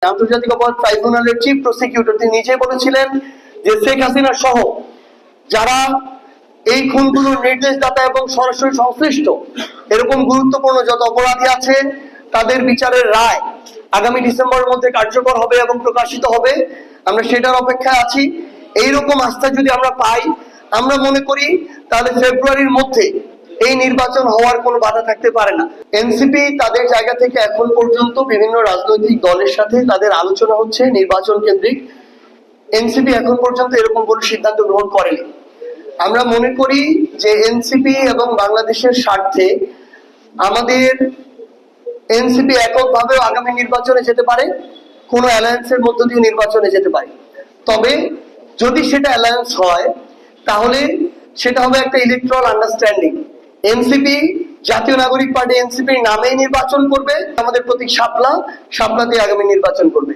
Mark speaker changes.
Speaker 1: আন্তর্জাতিক অপরাধ ট্রাইব্যুনালের চিফ প্রসিকিউটর তিনি নিজেই বলেছিলেন যে শেখ হাসিনা সহ যারা এই খুনগুলোর নির্দেশদাতা এবং সরাসরি সংশ্লিষ্ট এরকম গুরুত্বপূর্ণ যত অপরাধী আছে তাদের বিচারের রায় আগামী ডিসেম্বরের মধ্যে কার্যকর হবে এবং প্রকাশিত হবে। আমরা সেটার অপেক্ষায় আছি। এইরকম আস্থা যদি আমরা পাই, আমরা মনে করি তাহলে ফেব্রুয়ারির মধ্যে এই নির্বাচন হওয়ার কোনো বাধা থাকতে পারে না। এনসিপি তাদের জায়গা থেকে এখন পর্যন্ত বিভিন্ন রাজনৈতিক দলের সাথে তাদের আলোচনা হচ্ছে নির্বাচন কেন্দ্রিক। এনসিপি এখন পর্যন্ত এরকম কোনো সিদ্ধান্ত গ্রহণ করেনি। আমরা মনে করি যে এনসিপি এবং বাংলাদেশের স্বার্থে আমাদের এনসিপি এককভাবে আগামী নির্বাচনে যেতে পারে, কোনো অ্যালায়েন্সের মধ্য দিয়ে নির্বাচনে যেতে পারে। তবে যদি সেটা অ্যালায়েন্স হয় তাহলে সেটা হবে একটা ইলেকট্রাল আন্ডারস্ট্যান্ডিং। এনসিপি জাতীয় নাগরিক পার্টি এনসিপির নামেই নির্বাচন করবে, আমাদের প্রতীক শাপলা, শাপলাতে আগামী নির্বাচন করবে।